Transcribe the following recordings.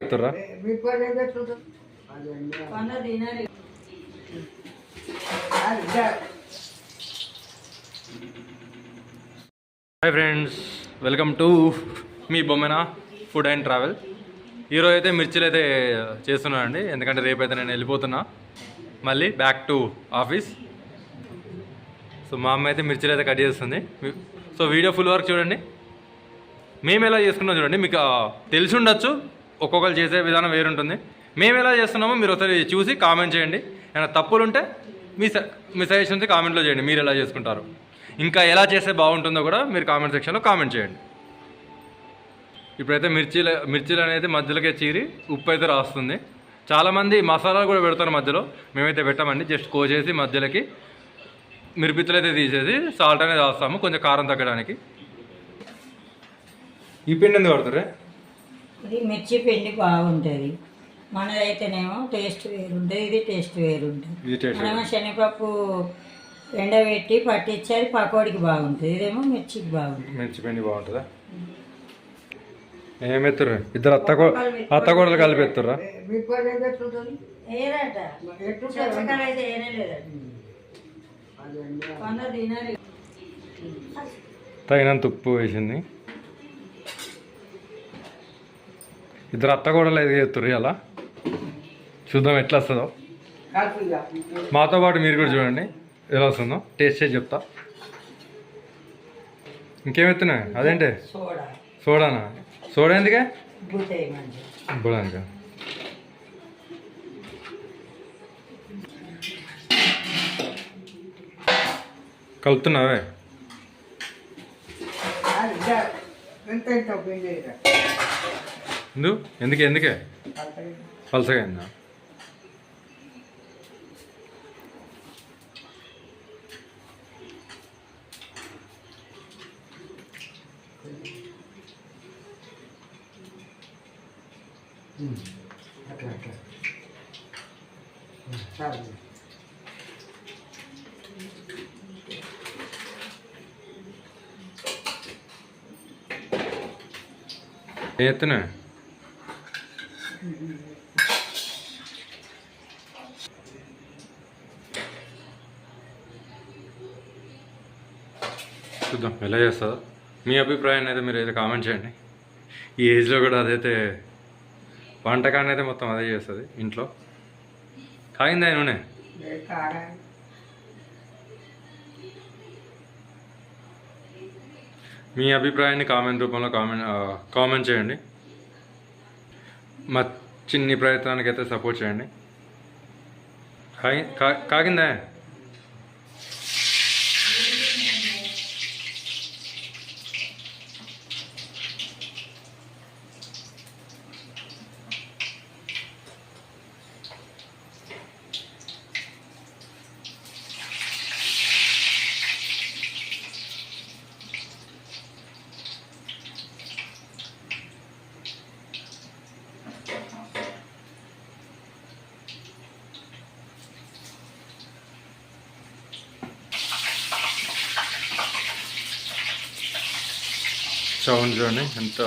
చెప్తుర్రా hi friends, welcome to మీ Bommena food and travel. ఈరోజు అయితే మిర్చిలు అయితే చేస్తున్నానండి, ఎందుకంటే రేపైతే నేను వెళ్ళిపోతున్నా మళ్ళీ బ్యాక్ టు ఆఫీస్. సో మా అమ్మ అయితే మిర్చిలు అయితే కట్ చేస్తుంది. సో వీడియో ఫుల్ వర్క్ చూడండి, మేము ఎలా చేసుకున్నాం చూడండి. మీకు తెలిసి ఉండొచ్చు, ఒక్కొక్కరు చేసే విధానం వేరుంటుంది. మేము ఎలా చేస్తున్నామో మీరు ఒకసారి చూసి కామెంట్ చేయండి. ఏమైనా తప్పులు ఉంటే మీ సజెషన్స్ కామెంట్లో చేయండి, మీరు ఎలా చేసుకుంటారు, ఇంకా ఎలా చేస్తే బాగుంటుందో కూడా మీరు కామెంట్ సెక్షన్లో కామెంట్ చేయండి. ఇప్పుడైతే మిర్చీలు అనేది మధ్యలోకే చీరి ఉప్పు అయితే రాస్తుంది. చాలామంది మసాలాలు కూడా పెడతారు మధ్యలో, మేమైతే పెట్టామండి. జస్ట్ కోసేసి మధ్యలోకి మిరపిత్తులు అయితే తీసేసి సాల్ట్ అనేది రాస్తాము, కొంచెం కారం తగ్గడానికి. ఈ పిండి ఎందుకు పడుతుంది? ఇది మిర్చి పిండి బాగుంటుంది. మనదైతేనేమో టేస్ట్ వేరుంటుంది, ఇది టేస్ట్ వేరుంటుంది. మనమేమో శనగపప్పు ఎండబెట్టి పట్టించి అది పకోడికి బాగుంటుంది, ఇదేమో మిర్చికి బాగుంటుంది. మిర్చి పిండి బాగుంటుందా? ఏమెత్తురు ఇద్దరు అత్తగోడలు కలిపి ఎత్తుర్రా? తగినంత ఉప్పు వేసింది. ఇద్దరు అత్తగోడలు అయితే ఎత్తుర్రు. అలా చూద్దాం ఎట్లా వస్తుందో. మాతో పాటు మీరు కూడా చూడండి ఎలా వస్తుందో, టేస్ట్ చేసి చెప్తా. ఇంకేమెత్తున్నాయి? అదేంటి సోడానా? సోడా ఎందుకే? బుడానికి కలుపుతున్నావే? ఎందుకే పలసగా అయిందా? ఎత్తున చూద్దాం ఎలా చేస్తుందో. మీ అభిప్రాయాన్ని అయితే మీరు అయితే కామెంట్ చేయండి. ఈ ఏజ్లో కూడా అదైతే వంటకాన్ని అయితే మొత్తం అదే చేస్తుంది ఇంట్లో. కాగిందా నూనె? మీ అభిప్రాయాన్ని కామెంట్ రూపంలో కామెంట్ చేయండి. మా చిన్ని ప్రయత్నానికి అయితే సపోర్ట్ చేయండి. కాగిందా? సౌండ్ చూడండి ఎంత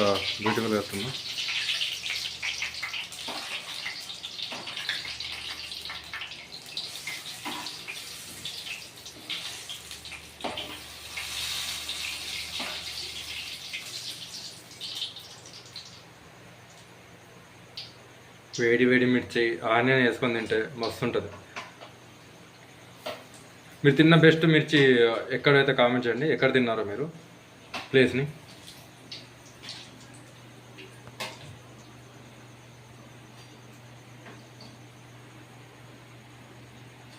బ్యూటిఫుల్గా వస్తుందో. వేడి వేడి మిర్చి ఆనియన్ వేసుకొని తింటే మస్తు ఉంటుంది. మీరు తిన్న బెస్ట్ మిర్చి ఎక్కడైతే కామెంట్ చేయండి, ఎక్కడ తిన్నారో మీరు ప్లేస్ని.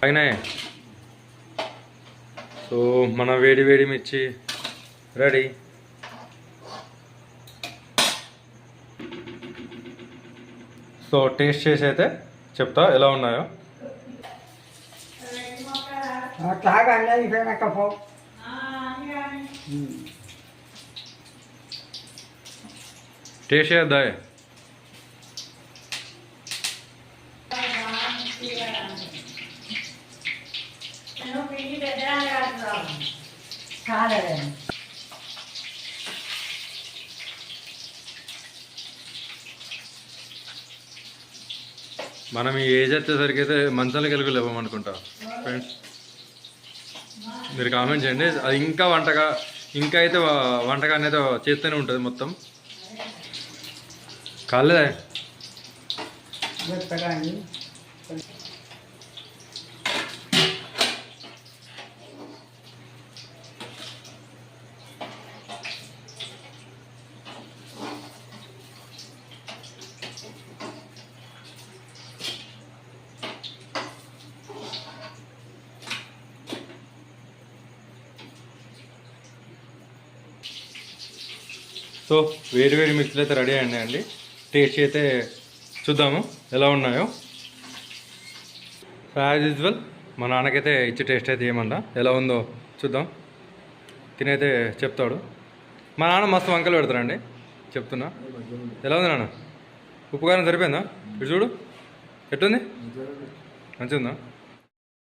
అయినాయి. సో మన వేడి వేడి మిర్చి రెడీ. సో టేస్ట్ చేసి అయితే చెప్తా ఎలా ఉన్నాయో. టేస్ట్ చేద్దా? కాలేదండి. మనం ఈ ఏజ్ వచ్చేసరికి అయితే మంచాలకి వెలుగులు ఇవ్వమనుకుంటా ఫ్రెండ్స్. మీరు కామెంట్ చేయండి. అది ఇంకా ఇంకా అయితే వంటగా అనేది చేస్తూనే ఉంటుంది మొత్తం. కాలేదా సో వేరు వేరు మిక్స్లు అయితే రెడీ అయినాయండి. టేస్ట్ అయితే చూద్దాము ఎలా ఉన్నాయో. యాజ్ యూజువల్ మా నాన్నకైతే ఇచ్చి టేస్ట్ అయితే ఏమన్నా ఎలా ఉందో చూద్దాం. తినైతే చెప్తాడు. మా నాన్న మస్తు వంకలు పెడతారండి చెప్తున్నా. ఎలా ఉంది నాన్న? ఉప్పు కారం సరిపోయిందా? ఇటు చూడు ఎట్టుంది, మంచిగా ఉందా?